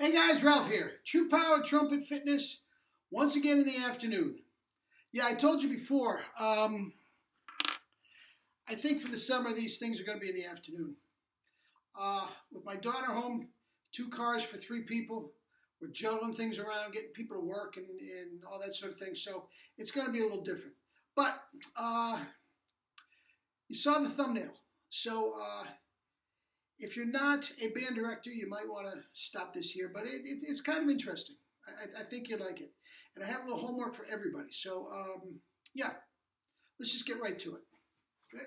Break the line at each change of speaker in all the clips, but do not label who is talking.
Hey guys, Ralph here. True Power Trumpet Fitness, once again in the afternoon. Yeah, I told you before, I think for the summer these things are going to be in the afternoon. With my daughter home, 2 cars for 3 people, we're juggling things around, getting people to work and all that sort of thing, so it's going to be a little different. But you saw the thumbnail, so if you're not a band director, you might want to stop this here, but it's kind of interesting. I think you'll like it. And I have a little homework for everybody. So, yeah, let's just get right to it. Okay?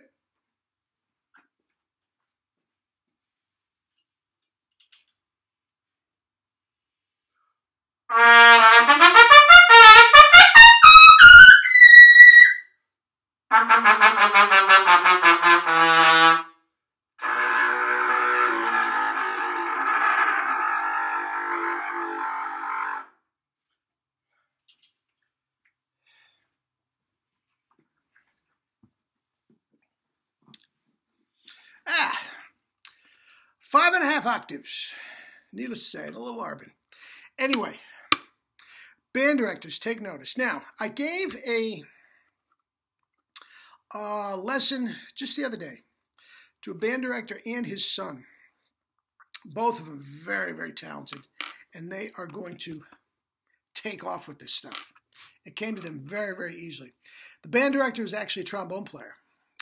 Ah, 5.5 octaves. Needless to say, a little Arbin. Anyway, band directors, take notice. Now, I gave a lesson just the other day to a band director and his son. Both of them very, very talented, and they are going to take off with this stuff. It came to them very, very easily. The band director is actually a trombone player,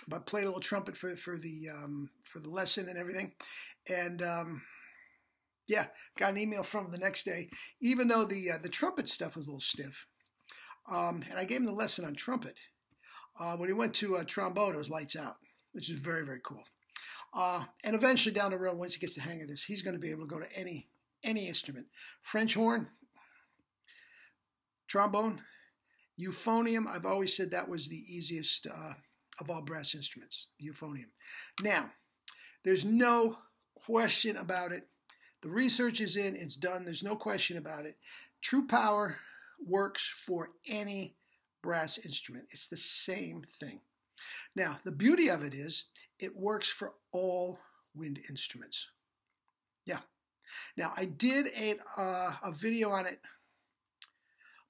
but played a little trumpet for the lesson and everything. And yeah, got an email from him the next day, even though the trumpet stuff was a little stiff. And I gave him the lesson on trumpet. When he went to trombone, it was lights out, which is very, very cool. And eventually down the road, once he gets the hang of this, he's going to be able to go to any instrument. French horn, trombone, euphonium. I've always said that was the easiest of all brass instruments, the euphonium. Now, there's no question about it. The research is in, it's done, there's no question about it. True Power works for any brass instrument. It's the same thing. Now, the beauty of it is it works for all wind instruments. Yeah. Now, I did a video on it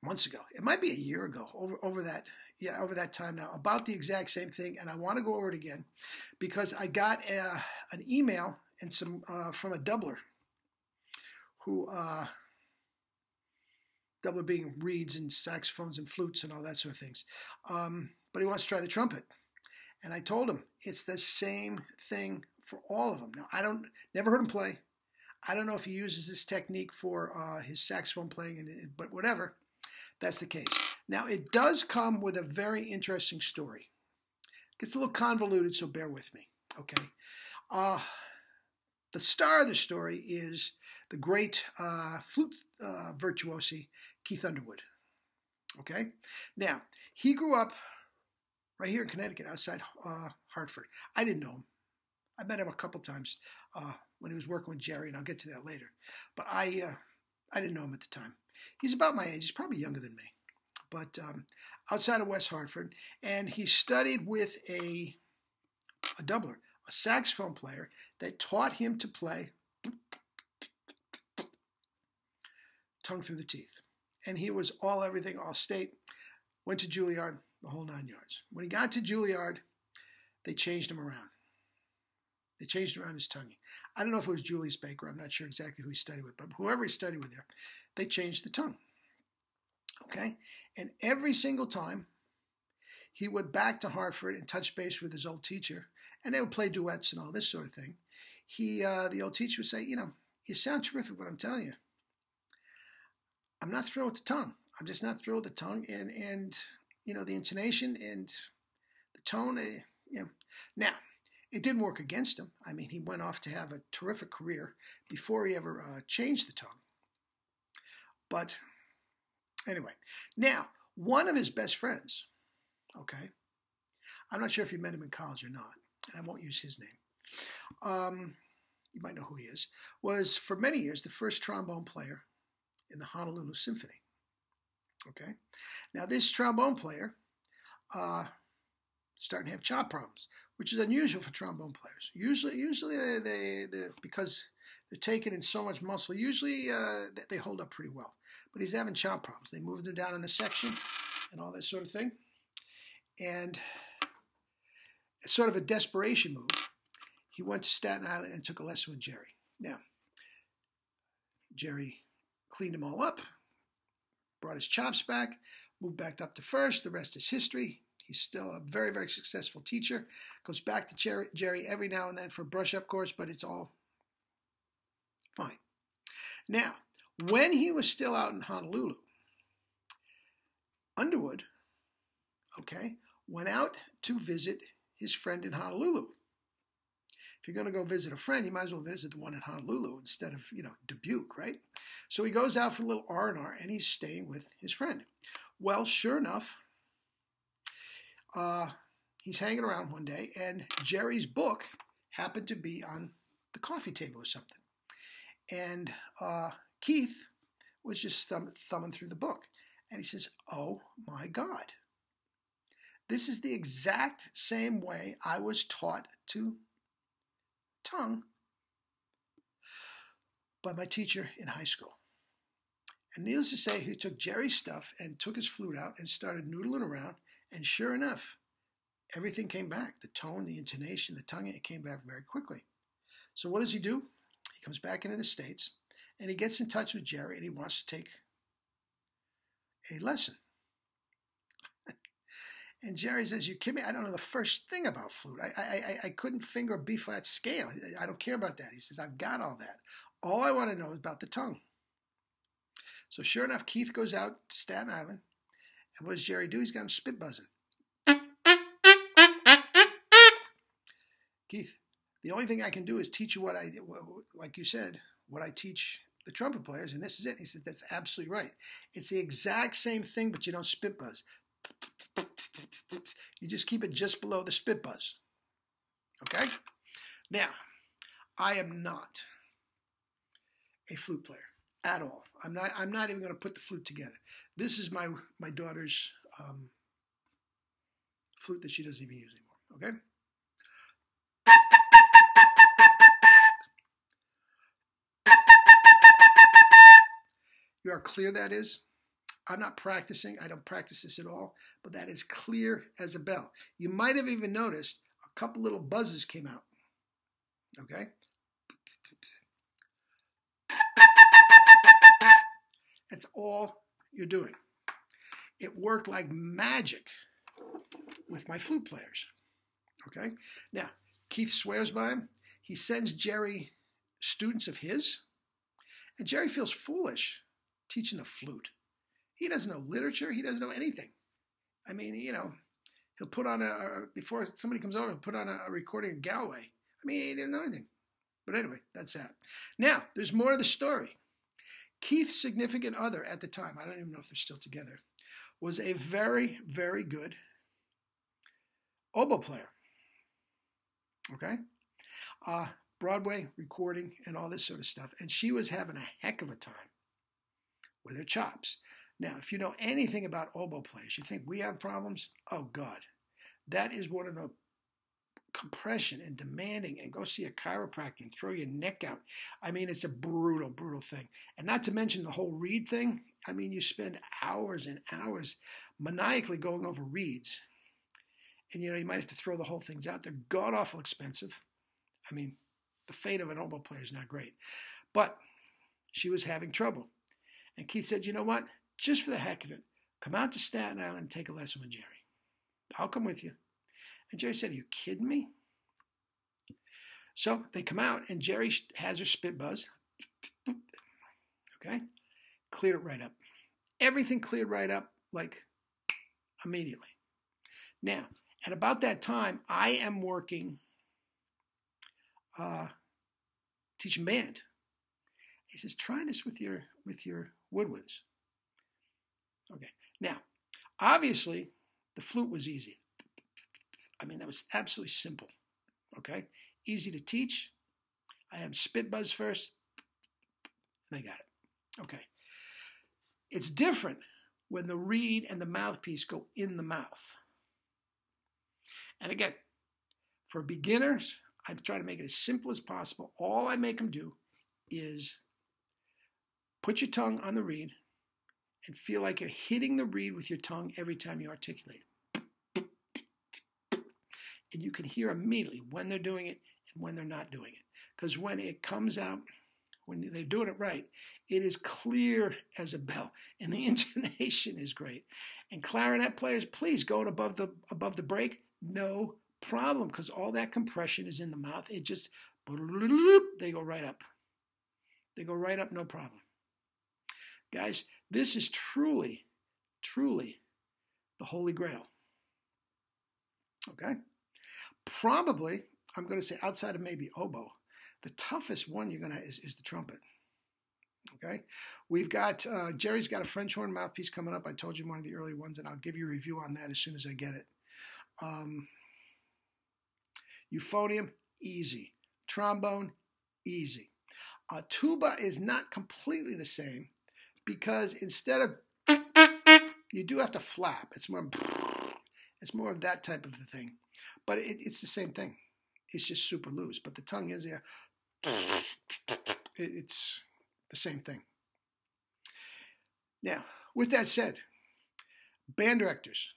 months ago. It might be a year ago, over that time now, about the exact same thing, and I want to go over it again because I got an email and some from a doubler who doubler being reeds and saxophones and flutes and all that sort of things, but he wants to try the trumpet, and I told him it's the same thing for all of them. Now, never heard him play. I don't know if he uses this technique for his saxophone playing, but whatever. That's the case. Now, it does come with a very interesting story. It gets a little convoluted, so bear with me, okay? The star of the story is the great flute virtuosi Keith Underwood, okay? Now, he grew up right here in Connecticut, outside Hartford. I didn't know him. I met him a couple times when he was working with Jerry, and I'll get to that later. But I didn't know him at the time. He's about my age. He's probably younger than me, but outside of West Hartford. And he studied with a doubler, a saxophone player that taught him to play tongue through the teeth. And he was everything, all state. Went to Juilliard, the whole 9 yards. When he got to Juilliard, they changed him around. They changed around his tongue. I don't know if it was Julius Baker. I'm not sure exactly who he studied with, but whoever he studied with there, they changed the tongue. Okay? And every single time, he went back to Hartford and touched base with his old teacher, and they would play duets and all this sort of thing. The old teacher would say, you sound terrific, but I'm telling you, I'm not thrilled with the tongue. I'm just not thrilled with the tongue and the intonation and the tone, Now, it didn't work against him. I mean, he went off to have a terrific career before he ever changed the tongue. But anyway, now, one of his best friends, okay, I'm not sure if you met him in college or not, and I won't use his name. You might know who he is, was for many years the first trombone player in the Honolulu Symphony. Okay, now this trombone player starting to have chop problems, which is unusual for trombone players. Usually they because They're taken in so much muscle. Usually they hold up pretty well. But he's having chomp problems. They moved him down in the section and all that sort of thing. And it's sort of a desperation move. He went to Staten Island and took a lesson with Jerry. Now, Jerry cleaned them all up, brought his chops back, moved back up to first. The rest is history. He's still a very, very successful teacher. Goes back to Jerry every now and then for a brush-up course, but it's all fine. Now, when he was still out in Honolulu, Underwood, went out to visit his friend in Honolulu. If you're going to go visit a friend, you might as well visit the one in Honolulu instead of, Dubuque, right? So he goes out for a little R&R, and he's staying with his friend. Well, sure enough, he's hanging around one day, and Jerry's book happened to be on the coffee table or something. And Keith was just thumbing through the book, and he says, "Oh, my God. This is the exact same way I was taught to tongue by my teacher in high school." And needless to say, he took Jerry's stuff and took his flute out and started noodling around. And sure enough, everything came back. The tone, the intonation, the tongue, it came back very quickly. So what does he do? He comes back into the States and he gets in touch with Jerry and he wants to take a lesson. And Jerry says, "You kidding me? I don't know the first thing about flute. I couldn't finger a B-flat scale. I don't care about that." He says, "I've got all that. All I want to know is about the tongue." So sure enough, Keith goes out to Staten Island. And what does Jerry do? He's got him spit buzzing. "Keith, the only thing I can do is teach you like you said, what I teach the trumpet players, and this is it." He said, "That's absolutely right. It's the exact same thing, but you don't spit buzz. You just keep it just below the spit buzz." Okay? Now, I am not a flute player at all. I'm not even going to put the flute together. This is my daughter's flute that she doesn't even use anymore. Okay? You are clear that is? I'm not practicing. I don't practice this at all, but that is clear as a bell. You might have even noticed a couple little buzzes came out. Okay? That's all you're doing. It worked like magic with my flute players. Okay? Now, Keith swears by him. He sends Jerry students of his, and Jerry feels foolish teaching the flute. He doesn't know literature. He doesn't know anything. I mean, he'll put on before somebody comes over, he'll put on a recording of Galway. I mean, he didn't know anything. But anyway, that's that. Now, there's more of the story. Keith's significant other at the time, I don't even know if they're still together, was a very, very good oboe player. Okay? Broadway recording and all this sort of stuff. And she was having a heck of a time with her chops. Now, if you know anything about oboe players, you think we have problems? Oh, God. That is one of the compression and demanding, and go see a chiropractor and throw your neck out. I mean, it's a brutal, brutal thing. And not to mention the whole reed thing. I mean, you spend hours and hours maniacally going over reeds. And, you might have to throw the whole things out. They're god-awful expensive. I mean, the fate of an oboe player is not great. But she was having trouble. And Keith said, "You know what? Just for the heck of it, come out to Staten Island and take a lesson with Jerry. I'll come with you." And Jerry said, "Are you kidding me?" So they come out, and Jerry has her spit buzz. Okay? Cleared it right up. Everything cleared right up, like, immediately. Now, at about that time, I am working, teaching band. He says, "Try this with your woodwinds." Okay. Now, obviously, the flute was easy. I mean, that was absolutely simple. Okay? Easy to teach. I had spit buzz first, and I got it. Okay. It's different when the reed and the mouthpiece go in the mouth. And again, for beginners, I try to make it as simple as possible. All I make them do is put your tongue on the reed and feel like you're hitting the reed with your tongue every time you articulate. And you can hear immediately when they're doing it and when they're not doing it. Because when it comes out, when they're doing it right, it is clear as a bell. And the intonation is great. And clarinet players, please go above the break. No problem, because all that compression is in the mouth. It just, they go right up. They go right up, no problem. Guys, this is truly, truly the Holy Grail. Okay? Probably, I'm going to say outside of maybe oboe, the toughest one you're going to is the trumpet. Okay? We've got, Jerry's got a French horn mouthpiece coming up. I told you one of the early ones, and I'll give you a review on that as soon as I get it. Euphonium, easy. Trombone, easy. Tuba is not completely the same because instead of, you do have to flap. It's more of that type of a thing. But it's the same thing. It's just super loose. But the tongue is there. It's the same thing. Now, with that said, band directors,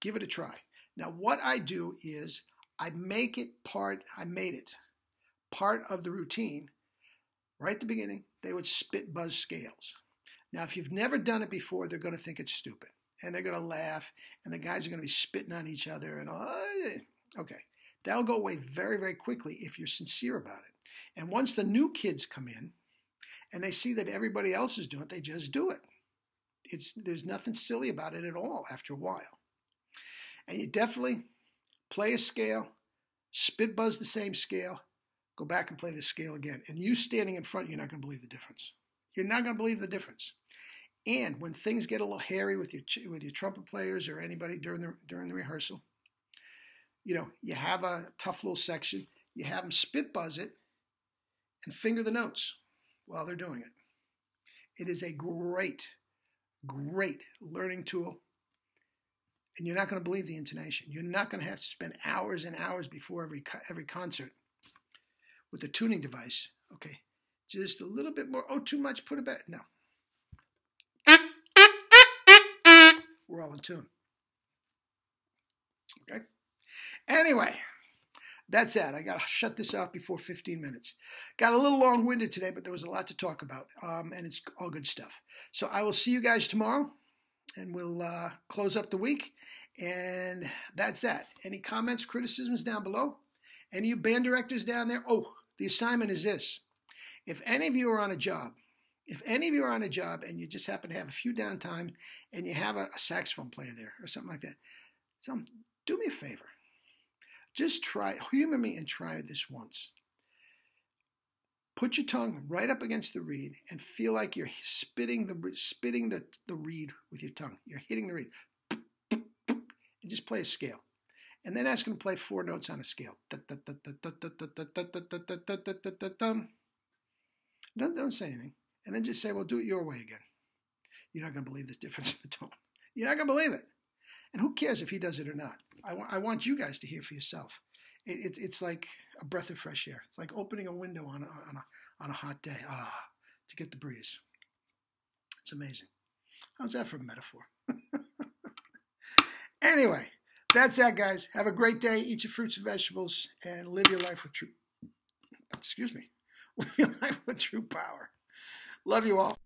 give it a try. Now, what I do is I made it part of the routine. Right at the beginning, they would spit buzz scales. Now, if you've never done it before, they're going to think it's stupid. And they're going to laugh, and the guys are going to be spitting on each other. And okay, that'll go away very, very quickly if you're sincere about it. And once the new kids come in, and they see that everybody else is doing it, they just do it. There's nothing silly about it at all after a while. And you definitely play a scale, spit buzz the same scale, go back and play the scale again. And you standing in front, you're not going to believe the difference. You're not going to believe the difference. And when things get a little hairy with your trumpet players or anybody during the rehearsal, you know, you have a tough little section, you have them spit buzz it and finger the notes while they're doing it. It is a great, great learning tool. And you're not going to believe the intonation. You're not going to have to spend hours and hours before every concert with a tuning device. Okay, just a little bit more. Oh, too much, put it back. No. We're all in tune. Okay? Anyway, that's that. I got to shut this off before 15 minutes. Got a little long-winded today, but there was a lot to talk about, and it's all good stuff. So I will see you guys tomorrow, and we'll close up the week, and that's that. Any comments, criticisms down below? Any of you band directors down there? Oh, the assignment is this. If any of you are on a job, and you just happen to have a few downtime and you have a saxophone player there or something like that, do me a favor. Just humor me and try this once. Put your tongue right up against the reed and feel like you're spitting the reed with your tongue. You're hitting the reed. And just play a scale. And then ask them to play 4 notes on a scale. Don't say anything. And then just say, well, do it your way again. You're not going to believe this difference in the tone. You're not going to believe it. And who cares if he does it or not? I want you guys to hear for yourself. It's like a breath of fresh air. It's like opening a window on a hot day. To get the breeze. It's amazing. How's that for a metaphor? Anyway, that's that, guys. Have a great day. Eat your fruits and vegetables and live your life with true. Live your life with true power. Love you all.